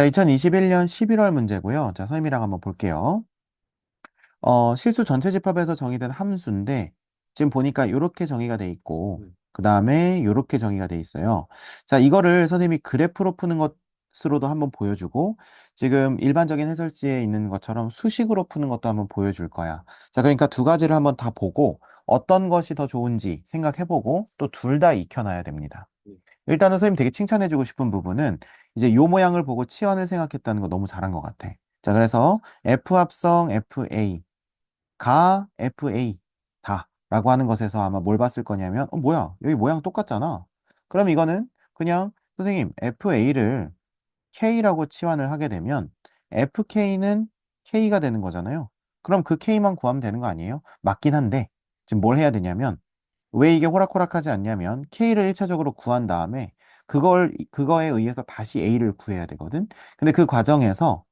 자, 2021년 11월 문제고요. 자, 선생님이랑 한번 볼게요. 실수 전체 집합에서 정의된 함수인데, 지금 보니까 이렇게 정의가 돼 있고, 그 다음에 이렇게 정의가 돼 있어요. 자, 이거를 선생님이 그래프로 푸는 것으로도 한번 보여주고, 지금 일반적인 해설지에 있는 것처럼 수식으로 푸는 것도 한번 보여줄 거야. 자, 그러니까 두 가지를 한번 다 보고, 어떤 것이 더 좋은지 생각해보고, 또 둘 다 익혀놔야 됩니다. 일단은 선생님 되게 칭찬해주고 싶은 부분은 이제 요 모양을 보고 치환을 생각했다는 거 너무 잘한 것 같아. 자, 그래서 F 합성 FA가 FA 다 라고 하는 것에서 아마 뭘 봤을 거냐면 뭐야 여기 모양 똑같잖아. 그럼 이거는 그냥 선생님 FA를 K라고 치환을 하게 되면 FK는 K가 되는 거잖아요. 그럼 그 K만 구하면 되는 거 아니에요? 맞긴 한데 지금 뭘 해야 되냐면 왜 이게 호락호락하지 않냐면 K를 1차적으로 구한 다음에 그거에 의해서 다시 A를 구해야 되거든. 근데 그 과정에서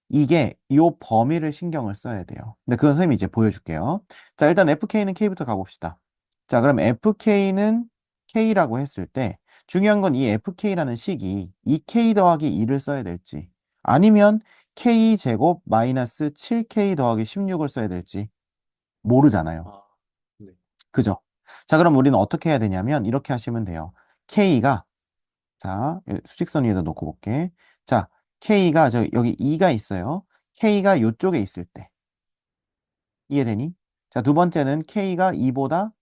이게 요 범위를 신경을 써야 돼요. 근데 그건 선생님이 이제 보여줄게요. 자, 일단 FK는 K부터 가봅시다. 자, 그럼 FK는 K라고 했을 때 중요한 건 이 FK라는 식이 2K 더하기 2를 써야 될지 아니면 K 제곱 마이너스 7K 더하기 16을 써야 될지 모르잖아요. 아, 네. 그죠? 자, 그럼 우리는 어떻게 해야 되냐면 이렇게 하시면 돼요. K가 자, 수직선 위에다 놓고 볼게. 자, K가 여기 2가 있어요. K가 요쪽에 있을 때. 이해되니? 자, 두 번째는 K가 2보다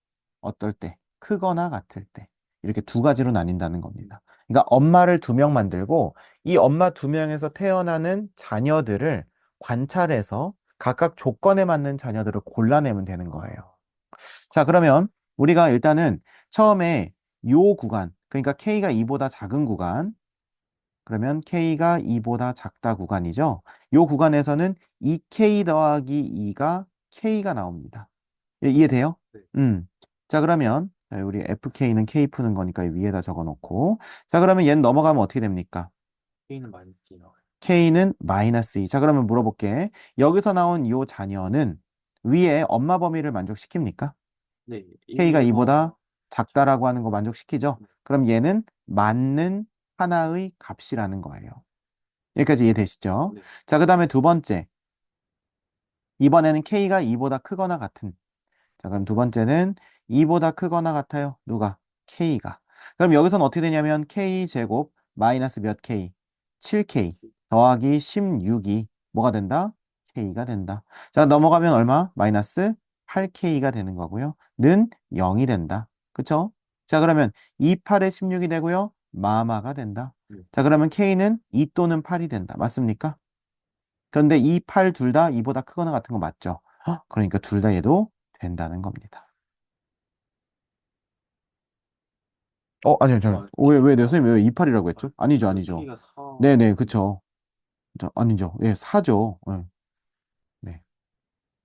어떨 때? 크거나 같을 때. 이렇게 두 가지로 나뉜다는 겁니다. 그러니까 엄마를 두 명 만들고 이 엄마 두 명에서 태어나는 자녀들을 관찰해서 각각 조건에 맞는 자녀들을 골라내면 되는 거예요. 자, 그러면 우리가 일단은 처음에 요 구간, 그러니까 K가 2보다 작은 구간, 그러면 K가 2보다 작다 구간이죠. 요 구간에서는 2K 더하기 2가 K가 나옵니다. 이해돼요? 네. 자, 그러면 자, 우리 FK는 K 푸는 거니까 위에다 적어 놓고 자, 그러면 얘는 넘어가면 어떻게 됩니까? K는 많이 K 나와요. K는 마이너스 2. 자, 그러면 물어볼게. 여기서 나온 요 자녀는 위에 엄마 범위를 만족시킵니까? 네, K가 1, 2보다 작다라고 하는 거 만족시키죠? 그럼 얘는 맞는 하나의 값이라는 거예요. 여기까지 이해되시죠? 네. 자, 그 다음에 두 번째. 이번에는 K가 2보다 크거나 같은. 자, 그럼 두 번째는 2보다 크거나 같아요. 누가? K가. 그럼 여기서는 어떻게 되냐면 K 제곱 마이너스 몇 K? 7K 더하기 16이 뭐가 된다? K가 된다. 자, 넘어가면 얼마? 마이너스 8K가 되는 거고요. 는 0이 된다. 그쵸? 자, 그러면 2, 8에 16이 되고요. 마마가 된다. 네. 자, 그러면 K는 2 또는 8이 된다. 맞습니까? 그런데 이 8 둘 다 2보다 크거나 같은 거 맞죠? 그러니까 둘 다 얘도 된다는 겁니다. 아니요, 아, 왜, 내 선생님 왜 28이라고 했죠? 아니죠, 저 아니죠. K가 4. 네네, 그쵸. 아니죠. 예, 4죠. 예, 네.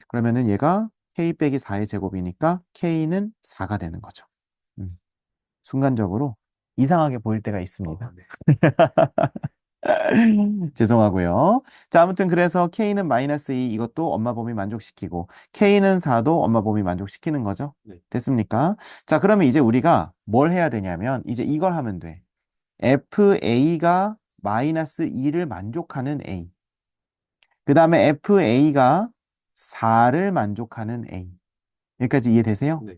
그러면은 얘가 K 빼기 4의 제곱이니까 K는 4가 되는 거죠. 음, 순간적으로 이상하게 보일 때가 있습니다. 네. 죄송하고요. 자, 아무튼 그래서 K는 마이너스 2 이것도 엄마 범위 만족시키고 K는 4도 엄마 범위 만족시키는 거죠. 네. 됐습니까? 자, 그러면 이제 우리가 뭘 해야 되냐면 이제 이걸 하면 돼. FA가 마이너스 2를 만족하는 A. 그 다음에 FA가 4를 만족하는 A. 여기까지 이해되세요? 네.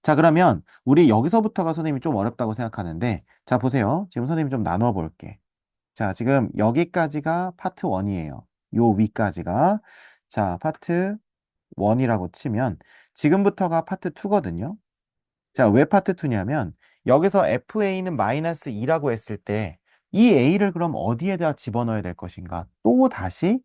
자, 그러면 우리 여기서부터가 선생님이 좀 어렵다고 생각하는데, 자, 보세요. 지금 선생님이 좀 나누어 볼게. 자, 지금 여기까지가 파트 1이에요. 요 위까지가. 자, 파트 1이라고 치면, 지금부터가 파트 2거든요. 자, 왜 파트 2냐면, 여기서 FA는 마이너스 2라고 했을 때, 이 A를 그럼 어디에다 집어넣어야 될 것인가? 또 다시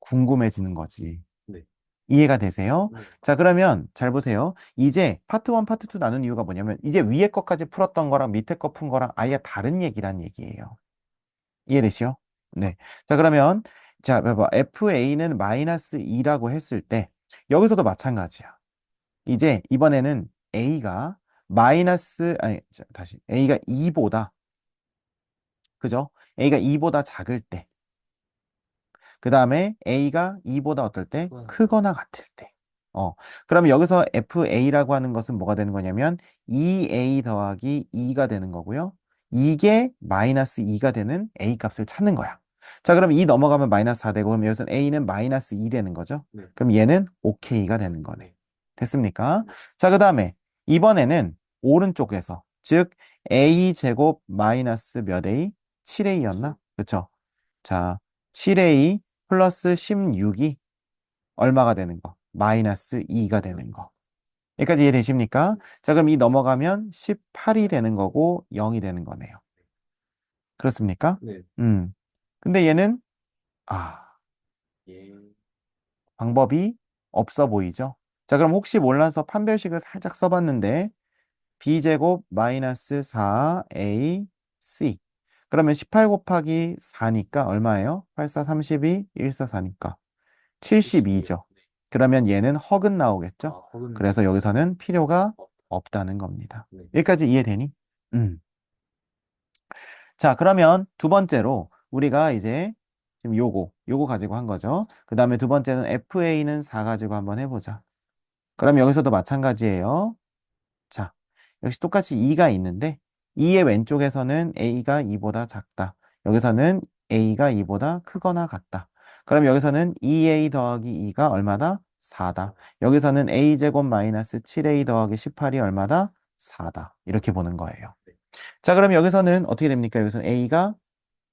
궁금해지는 거지. 네. 이해가 되세요? 네. 자, 그러면 잘 보세요. 이제 파트 1, 파트 2 나눈 이유가 뭐냐면, 이제 위에 것까지 풀었던 거랑 밑에 거 푼 거랑 아예 다른 얘기란 얘기예요. 이해되시요? 네. 자, 그러면, 자, 봐봐. FA는 마이너스 2라고 했을 때, 여기서도 마찬가지야. 이제 이번에는 A가 아니, 자, 다시. A가 2보다, 그죠? A가 2보다 작을 때, 그 다음에 A가 2보다 어떨 때? 그건 크거나 같을 때. 그러면 여기서 FA라고 하는 것은 뭐가 되는 거냐면 2A 더하기 2가 되는 거고요. 이게 마이너스 2가 되는 A 값을 찾는 거야. 자, 그럼 2 넘어가면 마이너스 4 되고, 그럼 여기서는 A는 마이너스 2 되는 거죠. 네. 그럼 얘는 OK가 되는 거네. 네. 됐습니까? 네. 자, 그 다음에 이번에는 오른쪽에서, 즉 A 제곱 마이너스 몇 A? 7A였나? 그쵸? 자, 7A 플러스 16이 얼마가 되는 거? 마이너스 2가 되는 거. 여기까지 이해되십니까? 자, 그럼 이 넘어가면 18이 되는 거고 0이 되는 거네요. 그렇습니까? 네. 근데 얘는, 아, 예. 방법이 없어 보이죠? 자, 그럼 혹시 몰라서 판별식을 살짝 써봤는데, b제곱 마이너스 4ac. 그러면 18 곱하기 4니까 얼마예요? 8, 4, 32, 1, 4, 4니까 72죠. 네. 그러면 얘는 허근 나오겠죠? 아, 혹은 그래서 여기서는 필요가 없. 없다는 겁니다. 네. 여기까지 이해되니? 음. 자, 그러면 두 번째로 우리가 이제 지금 요거 가지고 한 거죠. 그 다음에 두 번째는 FA는 4 가지고 한번 해보자. 그럼 여기서도 마찬가지예요. 자, 역시 똑같이 2가 있는데 2의 왼쪽에서는 A가 2보다 작다. 여기서는 A가 2보다 크거나 같다. 그럼 여기서는 2A 더하기 2가 얼마다? 4다. 여기서는 A제곱 마이너스 7A 더하기 18이 얼마다? 4다. 이렇게 보는 거예요. 자, 그럼 여기서는 어떻게 됩니까? 여기서는 A가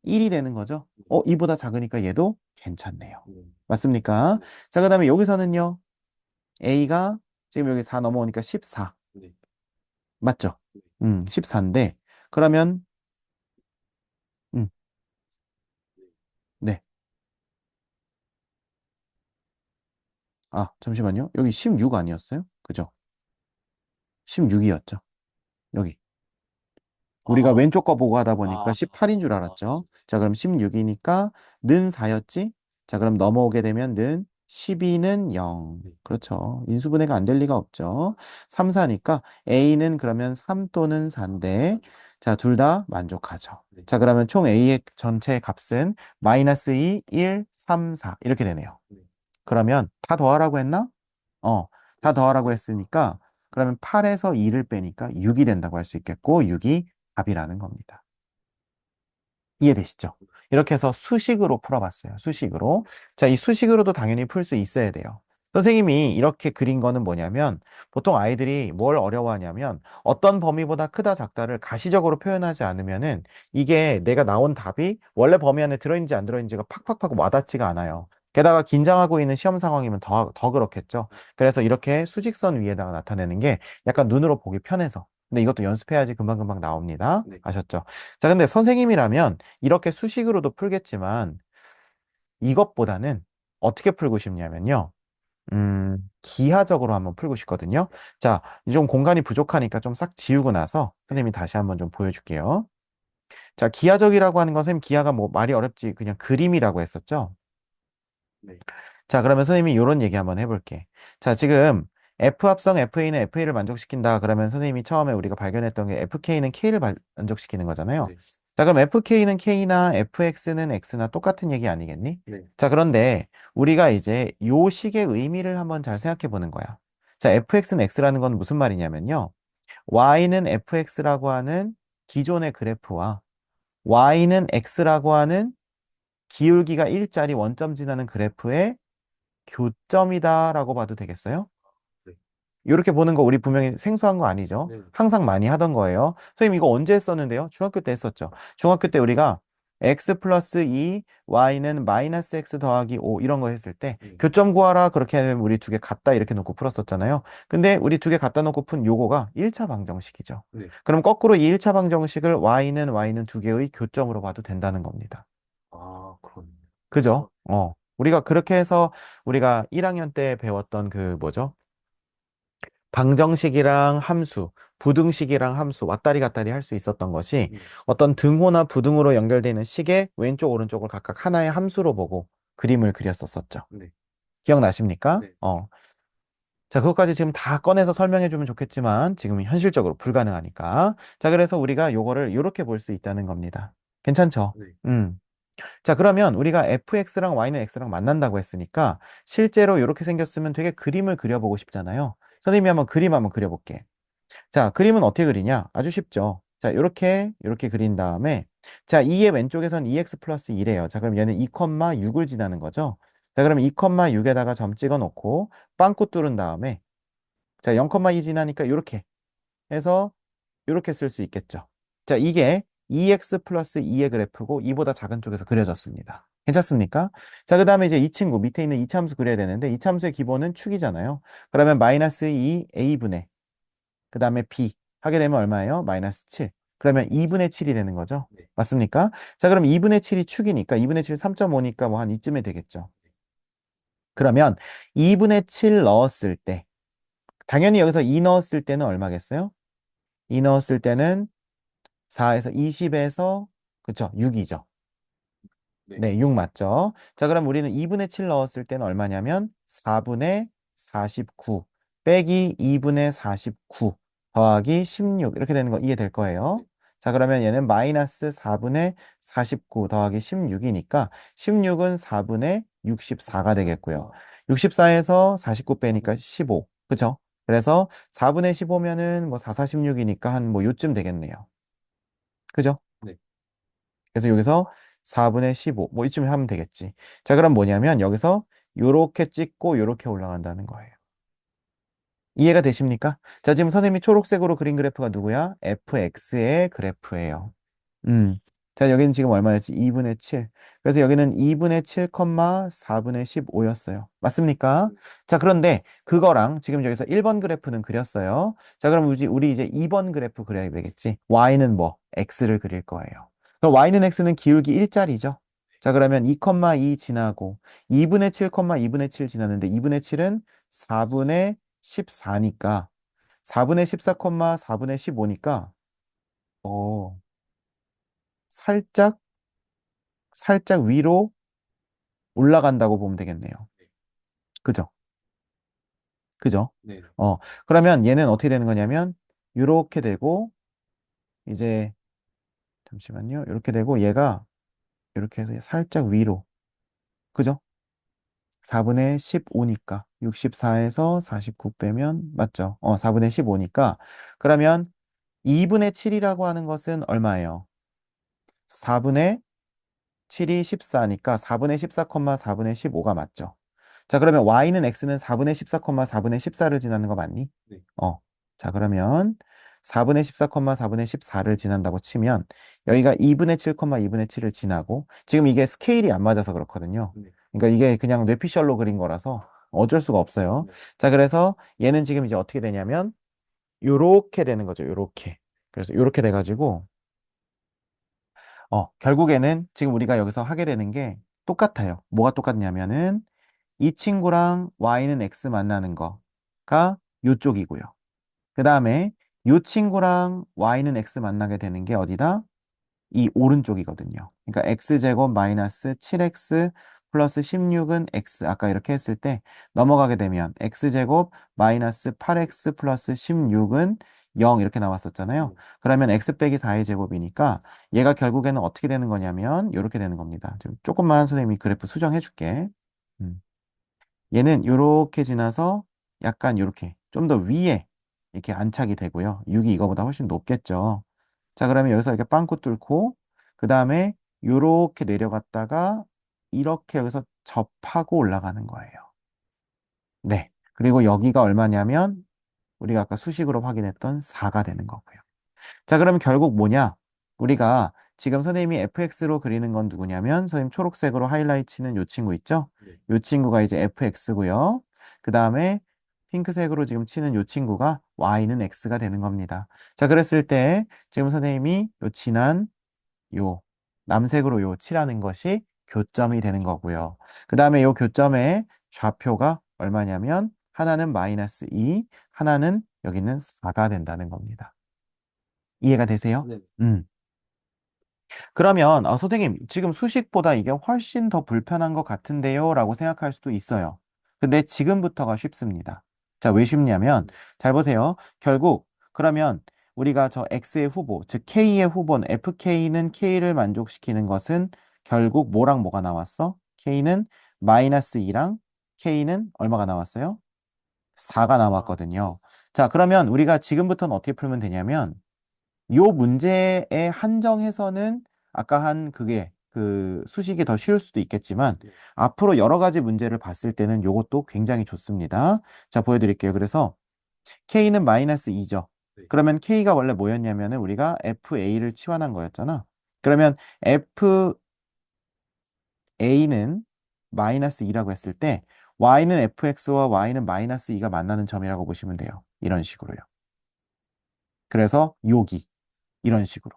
1이 되는 거죠. 2보다 작으니까 얘도 괜찮네요. 맞습니까? 자, 그 다음에 여기서는요. A가 지금 여기 4 넘어오니까 14. 네. 맞죠? 14인데, 그러면, 음, 네. 아, 잠시만요. 여기 16 아니었어요? 그죠? 16이었죠. 여기. 우리가 아, 왼쪽 거 보고 하다 보니까 아, 18인 줄 알았죠. 자, 그럼 16이니까 는 4였지? 자, 그럼 넘어오게 되면 는 12는 0. 네. 그렇죠. 인수분해가 안 될 리가 없죠. 3, 4니까 A는 그러면 3 또는 4인데, 자, 둘 다 만족하죠. 네. 자, 그러면 총 A의 전체 값은 마이너스 2, 1, 3, 4 이렇게 되네요. 네. 그러면 다 더하라고 했나? 다 더하라고 했으니까 그러면 8에서 2를 빼니까 6이 된다고 할 수 있겠고 6이 답이라는 겁니다. 이해되시죠? 이렇게 해서 수식으로 풀어봤어요. 수식으로. 자, 이 수식으로도 당연히 풀 수 있어야 돼요. 선생님이 이렇게 그린 거는 뭐냐면 보통 아이들이 뭘 어려워하냐면 어떤 범위보다 크다 작다를 가시적으로 표현하지 않으면은 이게 내가 나온 답이 원래 범위 안에 들어있는지 안 들어있는지가 팍팍팍 와닿지가 않아요. 게다가 긴장하고 있는 시험 상황이면 더 그렇겠죠. 그래서 이렇게 수직선 위에다가 나타내는 게 약간 눈으로 보기 편해서. 근데 이것도 연습해야지 금방금방 나옵니다. 네. 아셨죠? 자, 근데 선생님이라면 이렇게 수식으로도 풀겠지만 이것보다는 어떻게 풀고 싶냐면요. 기하적으로 한번 풀고 싶거든요. 자, 좀 공간이 부족하니까 좀 싹 지우고 나서 선생님이 다시 한번 좀 보여줄게요. 자, 기하적이라고 하는 건 선생님 기하가 뭐 말이 어렵지 그냥 그림이라고 했었죠. 네. 자, 그러면 선생님이 이런 얘기 한번 해볼게. 자, 지금 F 합성 FA는 FA를 만족시킨다. 그러면 선생님이 처음에 우리가 발견했던 게 FK는 K를 만족시키는 거잖아요. 네. 자, 그럼 FK는 K나 FX는 X나 똑같은 얘기 아니겠니? 네. 자, 그런데 우리가 이제 요 식의 의미를 한번 잘 생각해 보는 거야. 자, FX는 X라는 건 무슨 말이냐면요. Y는 FX라고 하는 기존의 그래프와 Y는 X라고 하는 기울기가 1짜리 원점 지나는 그래프의 교점이다라고 봐도 되겠어요? 네. 이렇게 보는 거 우리 분명히 생소한 거 아니죠? 네. 항상 많이 하던 거예요. 선생님 이거 언제 했었는데요? 중학교 때 했었죠. 중학교 때 우리가 x 플러스 2, y는 마이너스 x 더하기 5 이런 거 했을 때 네. 교점 구하라 그렇게 하면 우리 두 개 같다 이렇게 놓고 풀었었잖아요. 근데 우리 두 개 갖다 놓고 푼 요거가 1차 방정식이죠. 네. 그럼 거꾸로 이 1차 방정식을 y는 두 개의 교점으로 봐도 된다는 겁니다. 아, 그렇네요. 그죠? 우리가 그렇게 해서 우리가 1학년 때 배웠던 그 뭐죠? 방정식이랑 함수, 부등식이랑 함수, 왔다리 갔다리 할 수 있었던 것이 어떤 등호나 부등으로 연결되어 있는 식의 왼쪽, 오른쪽을 각각 하나의 함수로 보고 그림을 그렸었었죠. 네. 기억나십니까? 네. 자, 그것까지 지금 다 꺼내서 설명해 주면 좋겠지만 지금은 현실적으로 불가능하니까. 자, 그래서 우리가 요거를 이렇게 볼 수 있다는 겁니다. 괜찮죠? 네. 자, 그러면 우리가 fx랑 y는 x랑 만난다고 했으니까 실제로 이렇게 생겼으면 되게 그림을 그려보고 싶잖아요. 선생님이 한번 그림 한번 그려볼게. 자, 그림은 어떻게 그리냐? 아주 쉽죠. 자, 이렇게 그린 다음에, 자, 2의 왼쪽에선 2x 플러스 1이에요. 자, 그럼 얘는 2,6을 지나는 거죠. 자, 그러면 2,6에다가 점 찍어 놓고, 빵꾸 뚫은 다음에, 자, 0,2 지나니까 이렇게 해서 이렇게 쓸 수 있겠죠. 자, 이게 2x 플러스 2의 그래프고 2보다 작은 쪽에서 그려졌습니다. 괜찮습니까? 자, 그 다음에 이제 이 친구 밑에 있는 이 참수 그려야 되는데 이 참수의 기본은 축이잖아요. 그러면 마이너스 2 a분의 그 다음에 b 하게 되면 얼마예요? 마이너스 7. 그러면 2분의 7이 되는 거죠. 네. 맞습니까? 자, 그럼 2분의 7이 축이니까 2분의 7 3.5니까 뭐 한 이쯤에 되겠죠. 그러면 2분의 7 넣었을 때 당연히 여기서 2 넣었을 때는 얼마겠어요? 2 넣었을 때는 4에서 20에서 그쵸 6이죠. 네. 네, 6 맞죠? 자, 그럼 우리는 2분의 7 넣었을 때는 얼마냐면 4분의 49 빼기 2분의 49 더하기 16 이렇게 되는 거 이해될 거예요. 네. 자, 그러면 얘는 마이너스 4분의 49 더하기 16이니까 16은 4분의 64가 되겠고요. 64에서 49 빼니까 15. 그죠? 그래서 4분의 15면은 뭐 4, 4, 16이니까 한 뭐 요쯤 되겠네요. 그죠? 네. 그래서 여기서 4분의 15, 뭐 이쯤 하면 되겠지. 자, 그럼 뭐냐면 여기서 요렇게 찍고 요렇게 올라간다는 거예요. 이해가 되십니까? 자, 지금 선생님이 초록색으로 그린 그래프가 누구야? fx의 그래프예요. 음. 자, 여기는 지금 얼마였지? 2분의 7. 그래서 여기는 2분의 7, 4분의 15였어요. 맞습니까? 네. 자, 그런데 그거랑 지금 여기서 1번 그래프는 그렸어요. 자, 그럼 우리 이제 2번 그래프 그려야 되겠지? y는 뭐? x를 그릴 거예요. 그럼 y는 x는 기울기 1짜리죠? 자, 그러면 2,2 지나고 2분의 7, 2분의 7 지났는데 2분의 7은 4분의 14니까 4분의 14, 4분의 15니까 살짝, 살짝 위로 올라간다고 보면 되겠네요. 네. 그죠? 그죠? 네. 네. 어, 그러면 얘는 어떻게 되는 거냐면, 이렇게 되고, 이제, 잠시만요. 이렇게 되고, 얘가 이렇게 해서 살짝 위로. 그죠? 4분의 15니까. 64에서 49 빼면, 맞죠? 4분의 15니까. 그러면 2분의 7이라고 하는 것은 얼마예요? 4분의 7이 14니까 4분의 14, 4분의 15가 맞죠? 자, 그러면 y는 x는 4분의 14, 4분의 14를 지나는 거 맞니? 네. 어. 자, 그러면 4분의 14, 4분의 14를 지난다고 치면 여기가 2분의 7, 2분의 7을 지나고 지금 이게 스케일이 안 맞아서 그렇거든요. 네. 그러니까 이게 그냥 뇌피셜로 그린 거라서 어쩔 수가 없어요. 네. 자, 그래서 얘는 지금 이제 어떻게 되냐면 요렇게 되는 거죠. 요렇게. 그래서 요렇게 돼가지고 결국에는 지금 우리가 여기서 하게 되는 게 똑같아요. 뭐가 똑같냐면은 이 친구랑 y는 x 만나는 거가 요쪽이고요. 그 다음에 이 친구랑 y는 x 만나게 되는 게 어디다? 이 오른쪽이거든요. 그러니까 x제곱 마이너스 7x 플러스 16은 x. 아까 이렇게 했을 때 넘어가게 되면 x제곱 마이너스 8x 플러스 16은 0 이렇게 나왔었잖아요. 네. 그러면 x 빼기 4의 제곱이니까 얘가 결국에는 어떻게 되는 거냐면 이렇게 되는 겁니다. 지금 조금만 선생님이 그래프 수정해 줄게. 음. 얘는 이렇게 지나서 약간 이렇게 좀 더 위에 이렇게 안착이 되고요. 6이 이거보다 훨씬 높겠죠. 자, 그러면 여기서 이렇게 빵꾸 뚫고 그 다음에 이렇게 내려갔다가 이렇게 여기서 접하고 올라가는 거예요. 네. 그리고 여기가 얼마냐면 우리가 아까 수식으로 확인했던 4가 되는 거고요. 자, 그러면 결국 뭐냐? 우리가 지금 선생님이 fx로 그리는 건 누구냐면 선생님 초록색으로 하이라이트는 요 친구 있죠? 네. 요 친구가 이제 fx고요. 그 다음에 핑크색으로 지금 치는 요 친구가 y는 x가 되는 겁니다. 자, 그랬을 때 지금 선생님이 요 진한 요 남색으로 요 칠하는 것이 교점이 되는 거고요. 그 다음에 요 교점의 좌표가 얼마냐면 하나는 마이너스 2, 하나는 여기는 4가 된다는 겁니다. 이해가 되세요? 네. 음. 그러면 선생님 지금 수식보다 이게 훨씬 더 불편한 것 같은데요? 라고 생각할 수도 있어요. 근데 지금부터가 쉽습니다. 자, 왜 쉽냐면 잘 보세요. 결국 그러면 우리가 저 X의 후보, 즉 K의 후보는 FK는 K를 만족시키는 것은 결국 뭐랑 뭐가 나왔어? K는 마이너스 2랑 K는 얼마가 나왔어요? 4가 아, 네. 나왔거든요. 자, 그러면 우리가 지금부터는 어떻게 풀면 되냐면 요 문제에 한정해서는 아까 한 그게 그 수식이 더 쉬울 수도 있겠지만 네. 앞으로 여러 가지 문제를 봤을 때는 요것도 굉장히 좋습니다. 자, 보여드릴게요. 그래서 K는 마이너스 2죠. 네. 그러면 K가 원래 뭐였냐면은 우리가 FA를 치환한 거였잖아. 그러면 FA는 마이너스 2라고 했을 때 Y는 FX와 Y는 마이너스 2가 만나는 점이라고 보시면 돼요. 이런 식으로요. 그래서 여기 이런 식으로.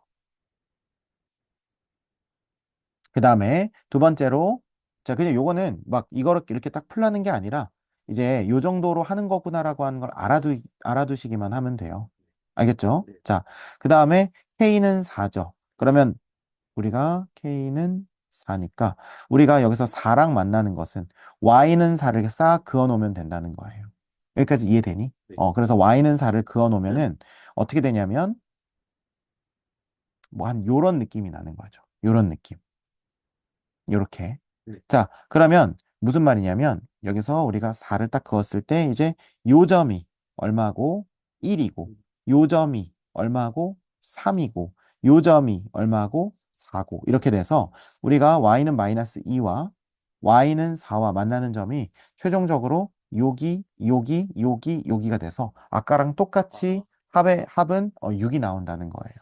그 다음에 두 번째로, 자, 그냥 요거는 막 이거를 이렇게 딱 풀라는 게 아니라 이제 요 정도로 하는 거구나라고 하는 걸 알아두시기만 하면 돼요. 알겠죠? 네. 자, 그 다음에 K는 4죠. 그러면 우리가 K는 4니까 우리가 여기서 4랑 만나는 것은 Y는 4를 이렇게 싹 그어 놓으면 된다는 거예요. 여기까지 이해되니? 네. 그래서 Y는 4를 그어 놓으면은 어떻게 되냐면 뭐 한 요런 느낌이 나는 거죠. 요런 느낌. 요렇게. 네. 자, 그러면 무슨 말이냐면 여기서 우리가 4를 딱 그었을 때 이제 요 점이 얼마고 1이고 음. 요 점이 얼마고 3이고 요 점이 얼마고 4고 이렇게 돼서 우리가 y는 마이너스 2와 y는 4와 만나는 점이 최종적으로 여기가 돼서 아까랑 똑같이 합은 6이 나온다는 거예요.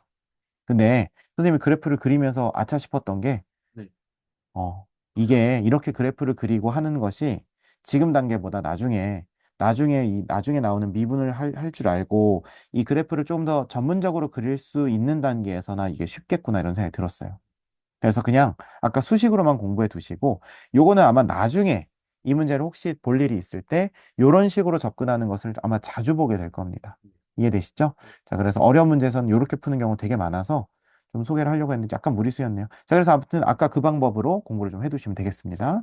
근데 선생님이 그래프를 그리면서 아차 싶었던 게 네. 어, 이게 이렇게 그래프를 그리고 하는 것이 지금 단계보다 나중에 나오는 미분을 할 줄 알고 이 그래프를 좀 더 전문적으로 그릴 수 있는 단계에서나 이게 쉽겠구나 이런 생각이 들었어요. 그래서 그냥 아까 수식으로만 공부해 두시고 요거는 아마 나중에 이 문제를 혹시 볼 일이 있을 때 요런 식으로 접근하는 것을 아마 자주 보게 될 겁니다. 이해되시죠? 자, 그래서 어려운 문제에서는 요렇게 푸는 경우 되게 많아서 좀 소개를 하려고 했는데 약간 무리수였네요. 자, 그래서 아무튼 아까 그 방법으로 공부를 좀 해두시면 되겠습니다.